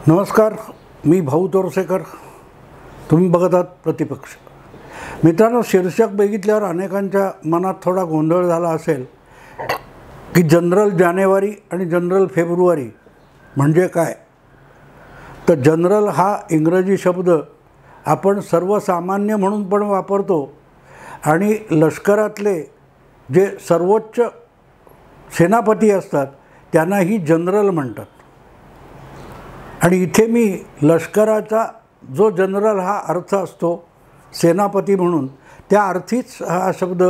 नमस्कार, मी भाऊ तोरसेकर. तुम्ही बघत आहात प्रतिपक्ष. मित्रांनो, शीर्षक बघितल्यावर अनेकांच्या मनात थोडा गोंधळ झाला असेल की जनरल जानेवारी आणि जनरल फेब्रुवारी म्हणजे काय. तर जनरल हा इंग्रजी शब्द आपण सर्वसामान्य म्हणून पण वापरतो आणि लष्करातले जे सर्वोच्च सेनापती असतात त्यांनाही जनरल म्हणतात. आणि इथे मी लष्कराचा जो जनरल हा अर्थ असतो सेनापती म्हणून, त्या अर्थीच हा शब्द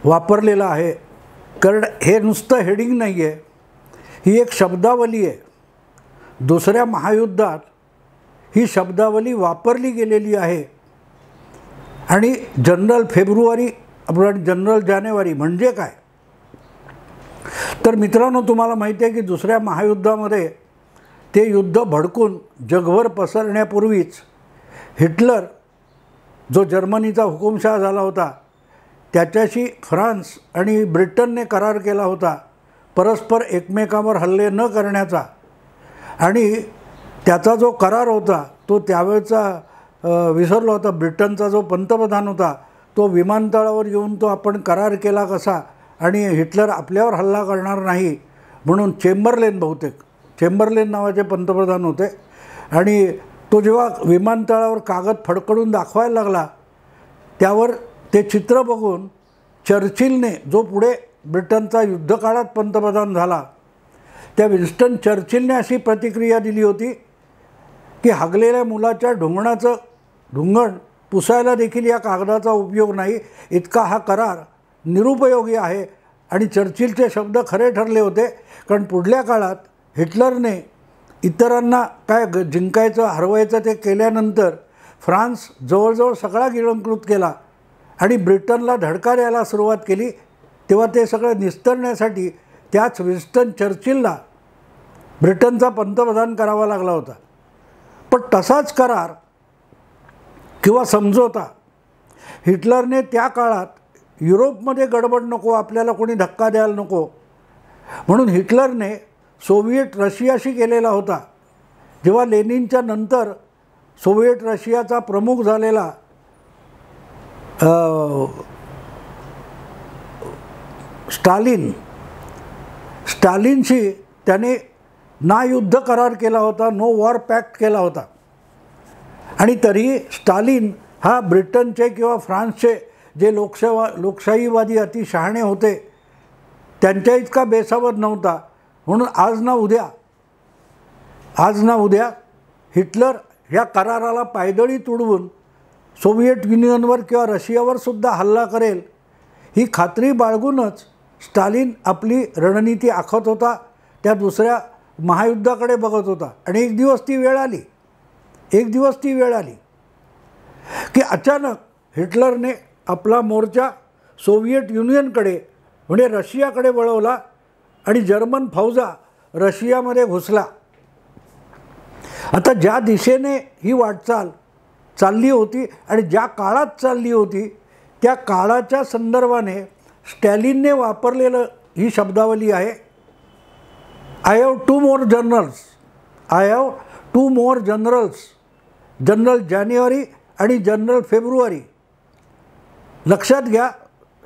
वापरलेला आहे. कारण हे नुसतं हेडिंग नाही आहे, ही एक शब्दावली आहे. दुसऱ्या महायुद्धात ही शब्दावली वापरली गेलेली आहे. आणि जनरल फेब्रुवारी आपण जनरल जानेवारी म्हणजे काय. तर मित्रांनो, तुम्हाला माहिती आहे की दुसऱ्या महायुद्धामध्ये ते युद्ध भडकून जगभर पसरण्यापूर्वीच हिटलर, जो जर्मनीचा हुकुमशहा झाला होता, त्याच्याशी फ्रान्स आणि ब्रिटनने करार केला होता परस्पर एकमेकांवर हल्ले न करण्याचा. आणि त्याचा जो करार होता तो त्यावेळचा विसरला होता ब्रिटनचा जो पंतप्रधान होता, तो विमानतळावर येऊन तो आपण करार केला कसा आणि हिटलर आपल्यावर हल्ला करणार नाही म्हणून. चेंबरलेन नावाचे पंतप्रधान होते. आणि तो जेव्हा विमानतळावर कागद फडकडून दाखवायला लागला, त्यावर ते चित्र बघून चर्चिलने, जो पुढे ब्रिटनचा युद्धकाळात पंतप्रधान झाला, त्या विन्स्टन चर्चिलने अशी प्रतिक्रिया दिली होती की हागलेल्या मुलाच्या ढुंगण पुसायला देखील या कागदाचा उपयोग नाही, इतका हा करार निरुपयोगी आहे. आणि चर्चिलचे शब्द खरे ठरले होते. कारण पुढल्या काळात हिटलरने इतरांना काय जिंकायचं हरवायचं ते केल्यानंतर फ्रान्स जवळजवळ सगळा गिळंकृत केला आणि ब्रिटनला धडका द्यायला सुरुवात केली. तेव्हा ते सगळं निस्तरण्यासाठी त्याच विन्स्टन चर्चिलला ब्रिटनचा पंतप्रधान करावा लागला होता. पण तसाच करार किंवा समझोता हिटलरने त्या काळात युरोपमध्ये गडबड नको, आपल्याला कोणी धक्का द्यायला नको म्हणून हिटलरने सोव्हिएट रशियाशी केलेला होता. जेव्हा लेनिनच्या नंतर सोव्हिएट रशियाचा प्रमुख झालेला स्टालिनशी त्याने ना युद्ध करार केला होता, नो वॉर पॅक्ट केला होता. आणि तरीही स्टालिन हा ब्रिटनचे किंवा फ्रान्सचे जे लोकशाहीवादी अति शहाणे होते त्यांच्या इतका बेसावध नव्हता. म्हणून आज ना उद्या हिटलर ह्या कराराला पायदळी तुडवून सोव्हिएट युनियनवर किंवा रशियावर सुद्धा हल्ला करेल ही खात्री बाळगूनच स्टालिन आपली रणनीती आखत होता. त्या दुसऱ्या महायुद्धाकडे बघत होता. आणि एक दिवस ती वेळ आली की अचानक हिटलरने आपला मोर्चा सोव्हिएट युनियनकडे म्हणजे रशियाकडे वळवला आणि जर्मन फौजा रशियामध्ये घुसला. आता ज्या दिशेने ही वाटचाल चालली होती आणि ज्या काळात चालली होती त्या काळाच्या संदर्भाने स्टॅलिनने वापरलेलं ही शब्दावली आहे. I have two more generals, general जानेवारी आणि जनरल फेब्रुवारी. लक्षात घ्या,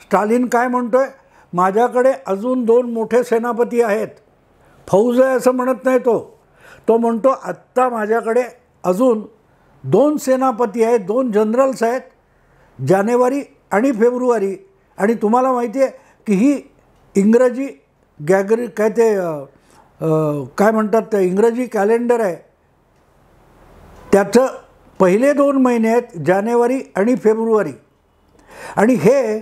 स्टालिन काय म्हणतोय, माझ्याकडे अजून 2 मोठे सेनापती आहेत. फौज आहे असं म्हणत नाही तो म्हणतो आत्ता माझ्याकडे अजून 2 सेनापती आहेत, 2 जनरल्स आहेत, जानेवारी आणि फेब्रुवारी. आणि तुम्हाला माहिती आहे की ही इंग्रजी काय म्हणतात ते इंग्रजी कॅलेंडर आहे, त्याचं पहिले 2 महिने आहेत जानेवारी आणि फेब्रुवारी. आणि हे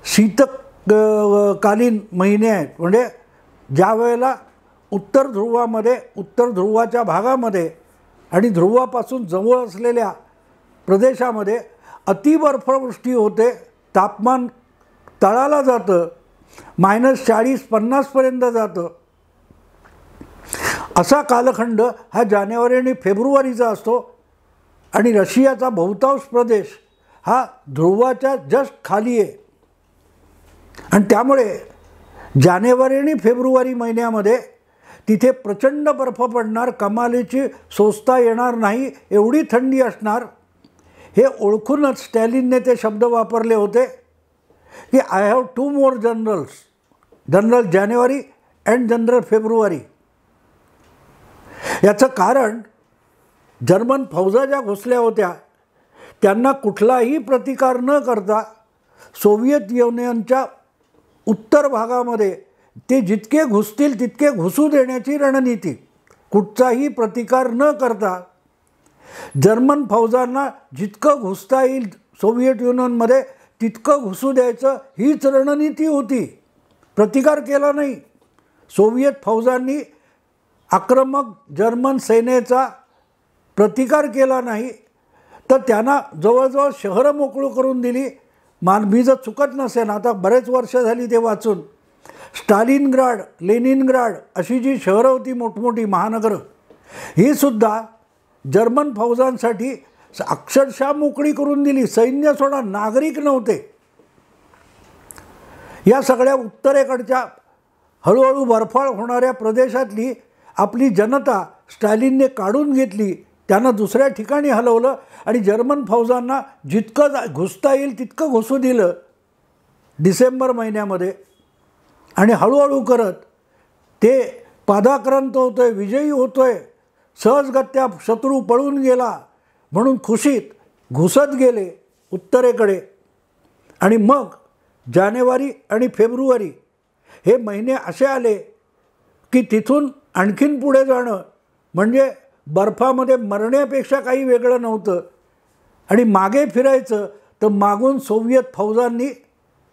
शीतकालीन महिने आहेत. म्हणजे ज्या वेळेला उत्तर ध्रुवाच्या भागामध्ये आणि ध्रुवापासून जवळ असलेल्या प्रदेशामध्ये अतिबर्फवृष्टी होते, तापमान तळाला जातं, -40-50 पर्यंत जातं. असा कालखंड हा जानेवारी आणि फेब्रुवारीचा असतो. आणि रशियाचा बहुतांश प्रदेश हा ध्रुवाच्या जस्ट खाली आहे. आणि त्यामुळे जानेवारी आणि फेब्रुवारी महिन्यामध्ये तिथे प्रचंड बर्फ पडणार, कमालीची सोसता येणार नाही एवढी थंडी असणार, हे ओळखूनच स्टॅलिनने ते शब्द वापरले होते की I have 2 more generals, general January and general February. याचं कारण जर्मन फौजा ज्या घुसल्या होत्या त्यांना कुठलाही प्रतिकार न करता सोव्हिएत युनियनच्या उत्तर भागामध्ये ते जितके घुसतील तितके घुसू देण्याची रणनीती, कुठचाही प्रतिकार न करता जर्मन फौजांना जितकं घुसता येईल सोव्हिएट युनियनमध्ये तितकं घुसू द्यायचं, हीच रणनीती होती. प्रतिकार केला नाही. सोव्हिएत फौजांनी आक्रमक जर्मन सेनेचा प्रतिकार केला नाही, तर त्यांना जवळजवळ शहरं मोकळी करून दिली. मी जर चुकत नसेल, आता बरेच वर्ष झाली ते वाचून, स्टालिनग्राड, लेनिनग्राड अशी जी शहरं होती मोठमोठी महानगरं, ही सुद्धा जर्मन फौजांसाठी अक्षरशः मोकळी करून दिली. सैन्य सोडा, नागरिक नव्हते. या सगळ्या उत्तरेकडच्या हळूहळू बर्फाळ होणाऱ्या प्रदेशातली आपली जनता स्टॅलिनने काढून घेतली, त्यानं दुसऱ्या ठिकाणी हलवलं आणि जर्मन फौजांना जितकं घुसता येईल तितकं घुसू दिलं डिसेंबर महिन्यामध्ये. आणि हळूहळू करत ते पादाक्रांत होतोय, विजयी होतोय, सहजगत्या शत्रू पळून गेला म्हणून खुशीत घुसत गेले उत्तरेकडे. आणि मग जानेवारी आणि फेब्रुवारी हे महिने असे आले की तिथून आणखीन पुढे जाणं म्हणजे बर्फामध्ये मरण्यापेक्षा काही वेगळं नव्हतं. आणि मागे फिरायचं तर मागून सोव्हिएत फौजांनी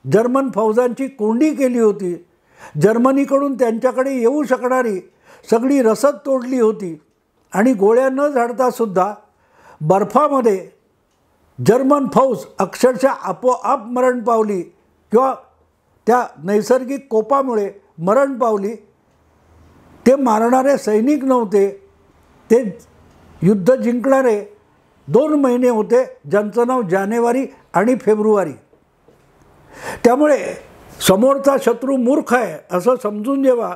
जर्मन फौजांची कोंडी केली होती. जर्मनीकडून त्यांच्याकडे येऊ शकणारी सगळी रसद तोडली होती आणि गोळ्या न झाडतासुद्धा बर्फामध्ये जर्मन फौज अक्षरशः आपोआप मरण पावली किंवा त्या नैसर्गिक कोपामुळे मरण पावली. ते मारणारे सैनिक नव्हते, ते युद्ध जिंकणारे 2 महिने होते ज्यांचं नाव जानेवारी आणि फेब्रुवारी. त्यामुळे समोरचा शत्रू मूर्ख आहे असं समजून जेव्हा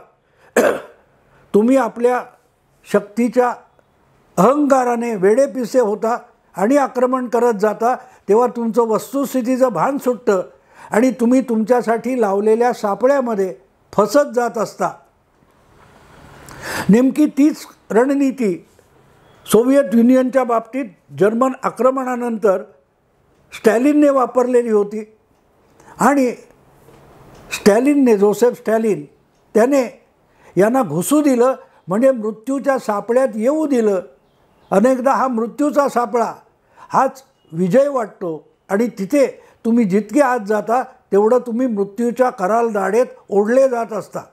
तुम्ही आपल्या शक्तीच्या अहंकाराने वेडेपिसे होता आणि आक्रमण करत जाता, तेव्हा तुमचं वस्तुस्थितीचं भान सुटतं आणि तुम्ही तुमच्यासाठी लावलेल्या सापळ्यामध्ये फसत जात असता. नेमकी तीच रणनीती सोव्हिएत युनियनच्या बाबतीत जर्मन आक्रमणानंतर स्टॅलिनने वापरलेली होती. आणि स्टॅलिनने, जोसेफ स्टॅलिन, त्याने यांना घुसू दिलं म्हणजे मृत्यूच्या सापळ्यात येऊ दिलं. अनेकदा हा मृत्यूचा सापळा हाच विजय वाटतो आणि तिथे तुम्ही जितके आत जाता तेवढं तुम्ही मृत्यूच्या कराल दाढेत ओढले जात असता.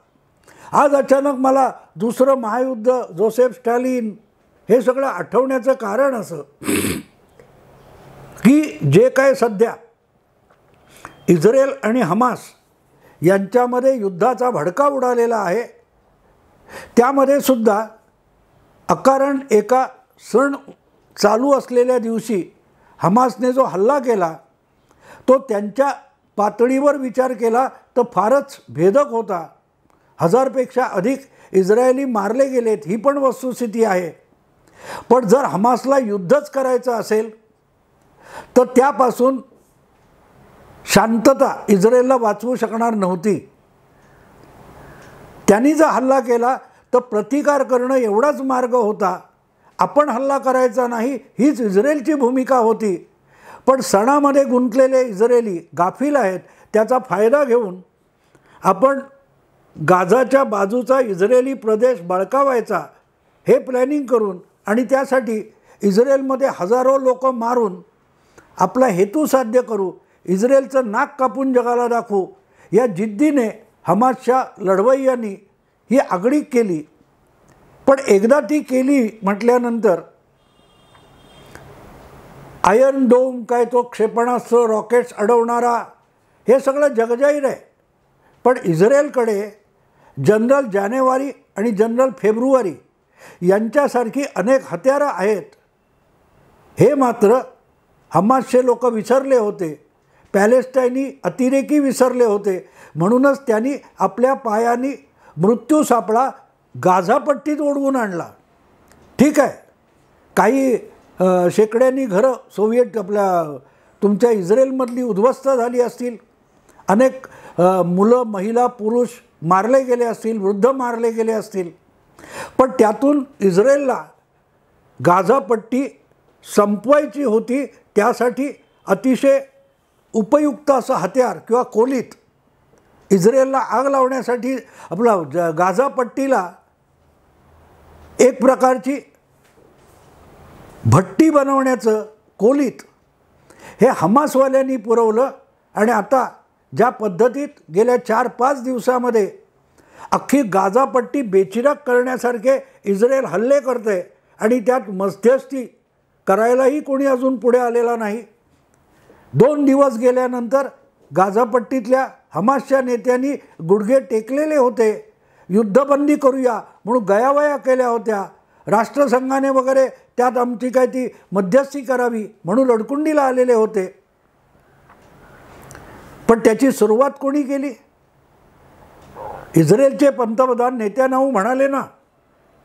आज अचानक मला दुसरं महायुद्ध, जोसेफ स्टॅलिन हे सगळं आठवण्याचं कारण असं की जे काय सध्या इस्रायल आणि हमास यांच्यामध्ये युद्धाचा भडका उडालेला आहे, त्यामध्ये सुद्धा अकारण एका सण चालू असलेल्या दिवशी हमासने जो हल्ला केला तो त्यांच्या पातळीवर विचार केला तर फारच भेदक होता. 1000पेक्षा अधिक इस्रायली मारले गेलेत, ही पण वस्तुस्थिती आहे. पण जर हमासला युद्धच करायचं असेल तर त्यापासून शांतता इस्रायलला वाचवू शकणार नव्हती. त्यांनी जर हल्ला केला तर प्रतिकार करणं एवढाच मार्ग होता. आपण हल्ला करायचा नाही हीच इस्रायलची भूमिका होती. पण सणामध्ये गुंतलेले इस्रायली गाफील आहेत, त्याचा फायदा घेऊन आपण गाझाच्या बाजूचा इस्रायली प्रदेश बळकावायचा हे प्लॅनिंग करून आणि त्यासाठी इस्रायलमध्ये हजारो लोक मारून आपला हेतू साध्य करू, इस्रायलचं नाक कापून जगाला दाखवू, या जिद्दीने हमासच्या लढवय्यांनी ही आगळीक केली. पण एकदा ती केली म्हटल्यानंतर आयर्न डोम काय तो क्षेपणास्त्र, रॉकेट्स अडवणारा हे सगळं जगजाहीर आहे. पण इस्रायलकडे जनरल जानेवारी आणि जनरल फेब्रुवारी यांच्यासारखी अनेक हत्यारं आहेत, हे मात्र हमासचे लोक विसरले होते. पॅलेस्टाईनी अतिरेकी विसरले होते. म्हणूनच त्यांनी आपल्या पायांनी मृत्यू सापळा गाझापट्टीत ओढवून आणला. ठीक आहे, काही शेकड्यांनी घरं सोव्हिएट तुमच्या इस्रायलमधली उद्ध्वस्त झाली असतील, अनेक मुलं महिला पुरुष मारले गेले असतील, वृद्ध मारले गेले असतील, पण त्यातून इस्रायलला गाझापट्टी संपवायची होती. त्यासाठी अतिशय उपयुक्त असं हत्यार किंवा कोलीत इस्रायलला आग लावण्यासाठी गाझापट्टीला एक प्रकारची भट्टी बनवण्याचं कोलीत हे हमासवाल्यांनी पुरवलं. आणि आता ज्या पद्धतीत गेल्या 4-5 दिवसामध्ये अख्खी गाझापट्टी बेचिराख करण्यासारखे इस्रायल हल्ले करते आणि त्यात मध्यस्थी करायलाही कोणी अजून पुढे आलेला नाही. 2 दिवस गेल्यानंतर गाझापट्टीतल्या हमासच्या नेत्यांनी गुडघे टेकलेले होते. युद्धबंदी करूया म्हणून गयावया केल्या होत्या. राष्ट्रसंघाने वगैरे त्यात आमची काय ती मध्यस्थी करावी म्हणून लडकुंडीला आलेले होते. पण त्याची सुरुवात कोणी केली? इस्रायलचे पंतप्रधान नेत्यानाहू म्हणाले ना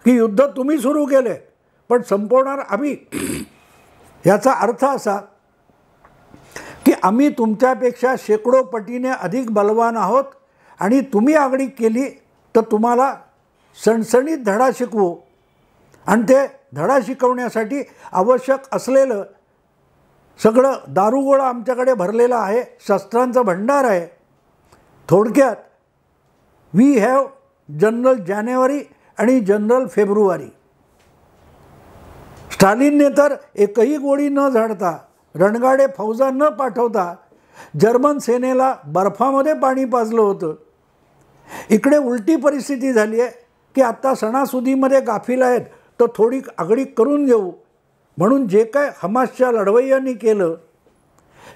की युद्ध तुम्ही सुरू केले पण संपवणार आम्ही. याचा अर्थ असा की आम्ही तुमच्यापेक्षा शेकडो पटीने अधिक बलवान आहोत आणि तुम्ही आगळीक केली तर तुम्हाला सणसणीत धडा शिकवू. आणि ते धडा शिकवण्यासाठी आवश्यक असलेलं सगळं दारुगोळा आमच्याकडे भरलेला आहे, शस्त्रांचा भंडार आहे. थोडक्यात वी हॅव जनरल जानेवारी आणि जनरल फेब्रुवारी. स्टालिनने तर एकही गोळी न झाडता, रणगाडे फौजा न पाठवता जर्मन सेनेला बर्फामध्ये पाणी पाजलं होतं. इकडे उलटी परिस्थिती झाली आहे की आत्ता सणासुदीमध्ये गाफील आहेत तर थोडी आगळीक करून घेऊ म्हणून जे काय हमासच्या लढवय्यांनी केलं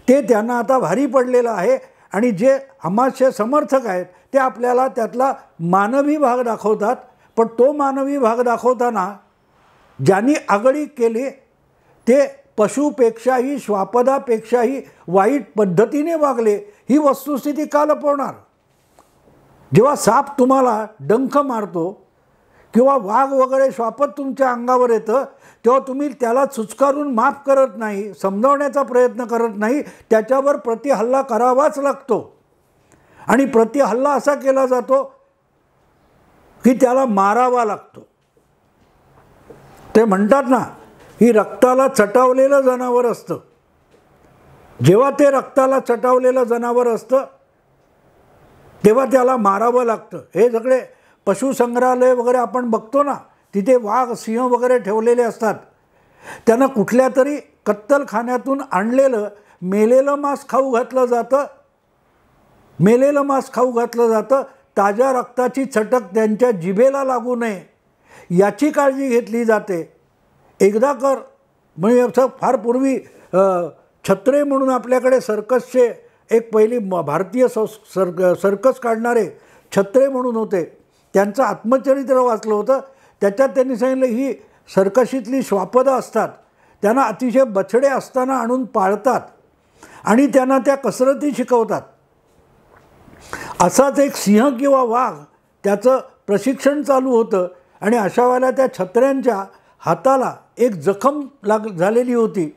ते त्यांना आता भारी पडलेलं आहे. आणि जे हमासचे समर्थक आहेत ते आपल्याला त्यातला मानवी भाग दाखवतात. पण तो मानवी भाग दाखवताना ज्यांनी आगळीक केली ते पशुपेक्षाही श्वापदापेक्षाही वाईट पद्धतीने वागले. ही वस्तुस्थिती का लपवणार? जेव्हा साप तुम्हाला डंख मारतो किंवा वाघ वगैरे श्वापद तुमच्या अंगावर येतं तेव्हा तुम्ही त्याला चुचकारून माफ करत नाही, समजावण्याचा प्रयत्न करत नाही, त्याच्यावर प्रतिहल्ला करावाच लागतो. आणि प्रतिहल्ला असा केला जातो की त्याला मारावा लागतो. ते म्हणतात ना ही रक्ताला चटावलेलं जनावर असतं. जेव्हा ते रक्ताला चटावलेलं जनावर असतं तेव्हा त्याला मारावं लागतं. हे सगळे पशुसंग्रहालय वगैरे आपण बघतो ना, तिथे वाघ सिंह वगैरे ठेवलेले असतात. त्यांना कुठल्या तरी कत्तलखान्यातून आणलेलं मेलेलं मांस खाऊ घातलं जातं. मेलेलं मांस खाऊ घातलं जातं. ताज्या रक्ताची चटक त्यांच्या जिभेला लागू नये याची काळजी घेतली जाते. एकदा कर म्हणजे असं फार पूर्वी छत्रे म्हणून आपल्याकडे सर्कसचे एक पहिली भारतीय सर्कस काढणारे छत्रे म्हणून होते. त्यांचं आत्मचरित्र वाचलं होतं. त्याच्यात त्यांनी सांगितलं ही सर्कशीतली श्वापदं असतात, त्यांना अतिशय बछडे असताना आणून पाळतात आणि त्यांना त्या कसरती शिकवतात. असाच एक सिंह किंवा वाघ त्याचं प्रशिक्षण चालू होतं आणि अशा वेळेला त्या छत्र्यांच्या हाताला एक जखम झालेली होती.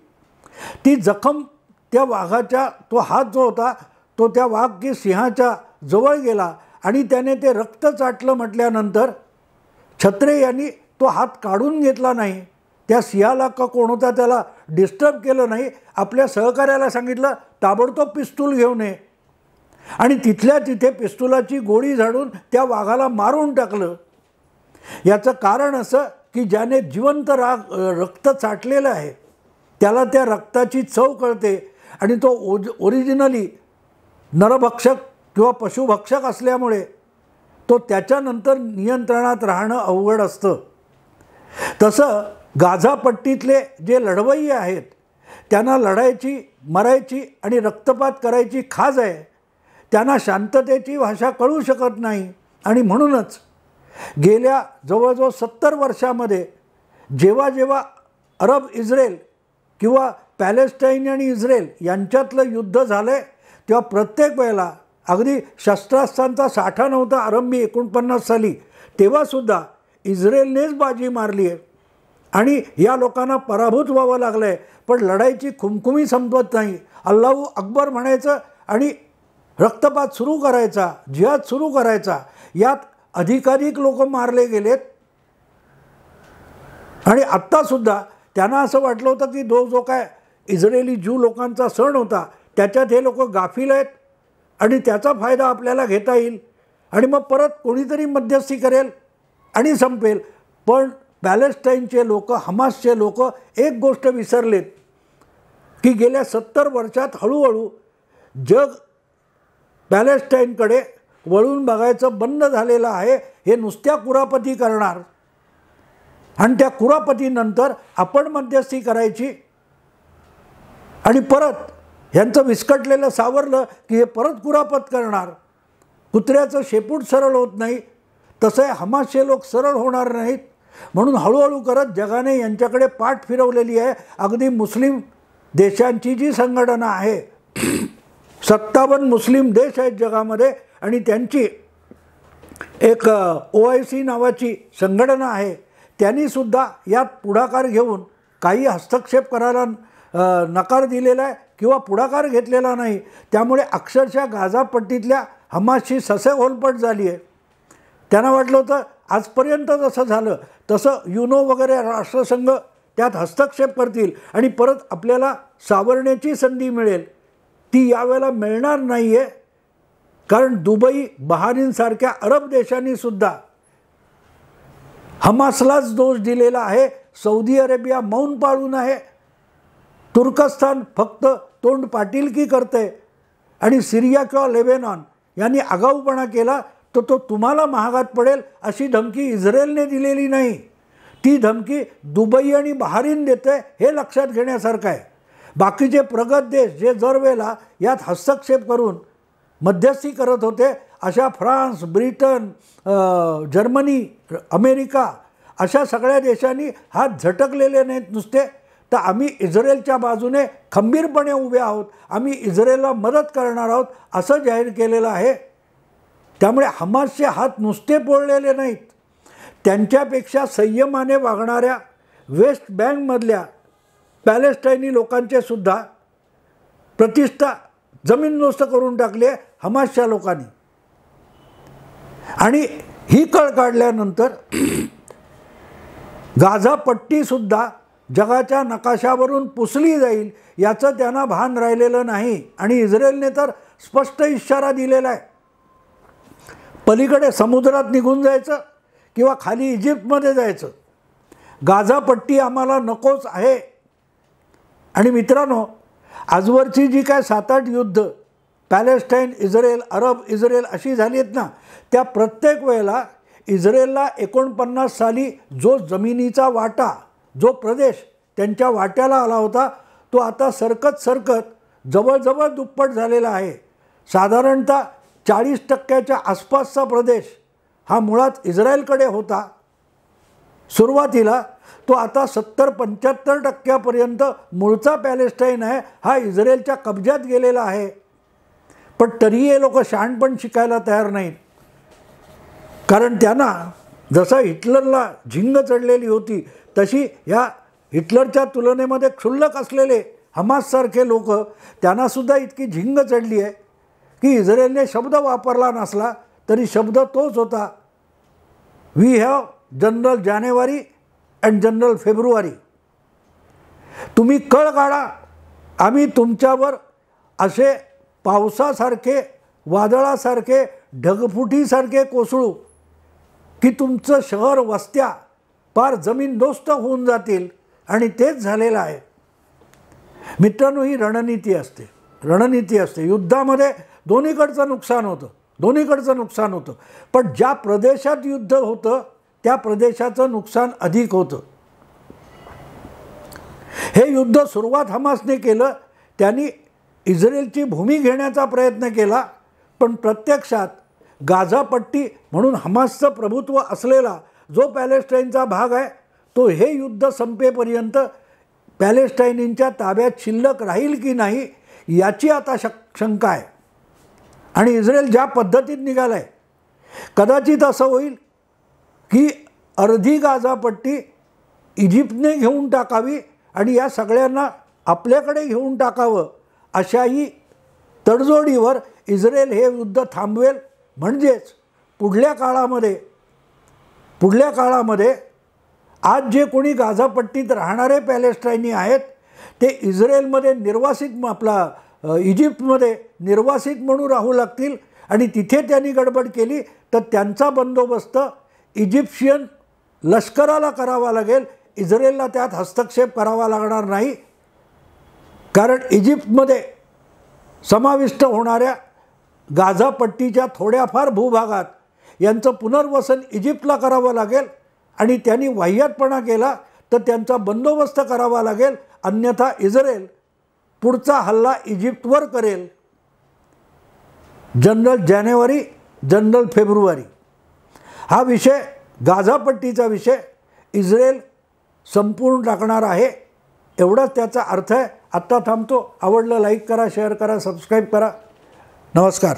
ती जखम त्या वाघाच्या तो हात जो होता तो त्या वाघ की सिंहाच्या जवळ गेला आणि त्याने ते रक्त चाटलं म्हटल्यानंतर छत्रे यांनी तो हात काढून घेतला नाही. त्या सिंहाला का कोण होता त्याला डिस्टर्ब केलं नाही. आपल्या सहकार्याला सांगितलं ताबडतोब पिस्तूल घेऊन ये आणि तिथल्या तिथे पिस्तुलाची गोळी झाडून त्या वाघाला मारून टाकलं. याचं कारण असं की ज्याने जिवंत रक्त चाटलेलं आहे त्याला त्या रक्ताची चव कळते आणि तो ओरिजिनली नरभक्षक किंवा पशुभक्षक असल्यामुळे तो त्याच्यानंतर नियंत्रणात राहणं अवघड असतं. तसं गाझापट्टीतले जे लढवय्ये आहेत त्यांना लढायची, मरायची आणि रक्तपात करायची खाज आहे. त्यांना शांततेची भाषा कळू शकत नाही आणि म्हणूनच गेल्या जवळजवळ 70 वर्षामध्ये जेव्हा जेव्हा अरब इस्रायल किंवा पॅलेस्टाईन आणि इस्रायल यांच्यातलं युद्ध झालं आहे तेव्हा प्रत्येक वेळेला अगदी शस्त्रास्त्रांचा साठा नव्हता आरंभी 49 साली तेव्हासुद्धा इस्रायलनेच बाजी मारली आहे आणि या लोकांना पराभूत व्हावं लागलं आहे. पण लढाईची खुमखुमी संपत नाही. अल्लाहू अकबर म्हणायचं आणि रक्तपात सुरू करायचा, जिहाद सुरू करायचा. यात अधिकाधिक लोक मारले गेलेत. आणि आत्तासुद्धा त्यांना असं वाटलं होतं की जो काय इस्रायली ज्यू लोकांचा सण होता त्याच्यात हे लोक गाफील आहेत आणि त्याचा फायदा आपल्याला घेता येईल आणि मग परत कोणीतरी मध्यस्थी करेल आणि संपेल. पण पॅलेस्टाईनचे लोक, हमासचे लोक एक गोष्ट विसरलेत की गेल्या 70 वर्षात हळूहळू जग पॅलेस्टाईनकडे वळून बघायचं बंद झालेलं आहे. हे नुसत्या कुरापती करणार आणि त्या कुरापतीनंतर आपण मध्यस्थी करायची आणि परत ह्यांचं विस्कटलेलं सावरलं की हे परत कुरापत करणार. कुत्र्याचं शेपूट सरळ होत नाही तसं हमासचे लोक सरळ होणार नाहीत. म्हणून हळूहळू करत जगाने यांच्याकडे पाठ फिरवलेली आहे. अगदी मुस्लिम देशांची जी संघटना आहे, 57 मुस्लिम देश आहेत जगामध्ये आणि त्यांची एक OIC नावाची संघटना आहे. त्यांनीसुद्धा यात पुढाकार घेऊन काही हस्तक्षेप करायला नकार दिलेला आहे किंवा पुढाकार घेतलेला नाही. त्यामुळे अक्षरशः गाझापट्टीतल्या हमासची ससेहोलपट झाली आहे. त्यांना वाटलं होतं आजपर्यंत जसं झालं तसं युनो वगैरे राष्ट्रसंघ त्यात हस्तक्षेप करतील आणि परत आपल्याला सावरण्याची संधी मिळेल. ती यावेळेला मिळणार नाही आहे. कारण दुबई, बहारीनसारख्या अरब देशांनीसुद्धा हमासलाच दोष दिलेला आहे. सौदी अरेबिया मौन पाळून आहे. तुर्कस्तान फक्त तोंड पाटीलकी करते आणि सिरिया किंवा लेबेनॉन यांनी आगाऊपणा केला तर तो तुम्हाला महागात पडेल अशी धमकी इस्रायलने दिलेली नाही. ती धमकी दुबई आणि बहारीन देते हे लक्षात घेण्यासारखं आहे. बाकीचे प्रगत देश जे दरवेळेला यात हस्तक्षेप करून मध्यस्थी करत होते, अशा फ्रान्स, ब्रिटन, जर्मनी, अमेरिका अशा सगळ्या देशांनी हात झटकलेले नाहीत नुसते. तर आम्ही इस्रायलच्या बाजूने खंबीरपणे उभे आहोत, आम्ही इस्रायलला मदत करणार आहोत असं जाहीर केलेलं आहे. त्यामुळे हमासचे हात नुसते पोळलेले नाहीत. त्यांच्यापेक्षा संयमाने वागणाऱ्या वेस्ट बँकमधल्या पॅलेस्टाईनी लोकांचे सुद्धा प्रतिष्ठा जमीनदोस्त करून टाकली आहे हमासच्या लोकांनी. आणि ही कळ काढल्यानंतर गाझापट्टीसुद्धा जगाच्या नकाशावरून पुसली जाईल याचं त्यांना भान राहिलेलं नाही. आणि इस्रायलने तर स्पष्ट इशारा दिलेला आहे, पलीकडे समुद्रात निघून जायचं किंवा खाली इजिप्तमध्ये जायचं. गाझापट्टी आम्हाला नकोच आहे. आणि मित्रांनो, आजवरची जी काय 7-8 युद्ध पॅलेस्टाईन, इस्रायल, अरब इस्रायल अशी झाली आहेत ना, त्या प्रत्येक वेळेला इस्रायलला 49 साली जो जमिनीचा वाटा, जो प्रदेश त्यांच्या वाट्याला आला होता तो आता सरकत जवळजवळ दुप्पट झालेला आहे. साधारणतः 40% आसपासचा प्रदेश हा मुळात इस्रायलकडे होता सुरुवातीला. तो आता 70-75% मूळचा पॅलेस्टाईन आहे हा इस्रायलच्या कब्जात गेलेला आहे. पण तरीही हे लोक शहाणपण शिकायला तयार नाहीत. कारण त्यांना जसा हिटलरला झिंग चढलेली होती तशी ह्या हिटलरच्या तुलनेमध्ये क्षुल्लक असलेले हमाससारखे लोक, त्यांनासुद्धा इतकी झिंग चढली आहे की इस्रायलने शब्द वापरला नसला तरी शब्द तोच होता, we have general January and general February. तुम्ही कळ काढा, आम्ही तुमच्यावर असे पावसासारखे, वादळासारखे, ढगफुटीसारखे कोसळू की तुमचं शहर, वस्त्या पार जमीनदोस्त होऊन जातील. आणि तेच झालेलं आहे. मित्रांनो, ही रणनीती असते. युद्धामध्ये दोन्हीकडचं नुकसान होतं. पण ज्या प्रदेशात युद्ध होतं त्या प्रदेशाचं नुकसान अधिक होतं. हे युद्ध सुरुवात हमासने केलं. त्यांनी इस्रायलची भूमी घेण्याचा प्रयत्न केला. पण प्रत्यक्षात गाझापट्टी म्हणून हमासचं प्रभुत्व असलेला जो पॅलेस्टाईनचा भाग आहे तो हे युद्ध संपेपर्यंत पॅलेस्टाईनींच्या ताब्यात शिल्लक राहील की नाही याची आता शंका आहे. आणि इस्रायल ज्या पद्धतीत निघाला आहे, कदाचित असं होईल की अर्धी गाझापट्टी इजिप्तने घेऊन टाकावी आणि या सगळ्यांना आपल्याकडे घेऊन टाकावं अशाही तडजोडीवर इस्रायल हे युद्ध थांबवेल. म्हणजेच पुढल्या काळामध्ये आज जे कोणी गाझापट्टीत राहणारे पॅलेस्टाईनी आहेत ते इस्रायलमध्ये इजिप्तमध्ये निर्वासित म्हणून राहू लागतील आणि तिथे त्यांनी गडबड केली तर त्यांचा बंदोबस्त इजिप्शियन लष्कराला करावा लागेल. इस्रायलला त्यात हस्तक्षेप करावा लागणार नाही, कारण इजिप्तमध्ये समाविष्ट होणाऱ्या गाझापट्टीच्या थोड्याफार भूभागात यांचं पुनर्वसन इजिप्तला करावं लागेल आणि त्यांनी वाह्यातपणा केला तर त्यांचा बंदोबस्त करावा लागेल. अन्यथा इस्रायल पुढचा हल्ला इजिप्तवर करेल. जनरल जानेवारी, जनरल फेब्रुवारी हा विषय, गाझापट्टीचा विषय इस्रायल संपूर्ण टाकणार आहे, एवढाच त्याचा अर्थ आहे. आत्ता थांबतो. आवडलं लाईक करा, शेअर करा, सबस्क्राईब करा. नमस्कार.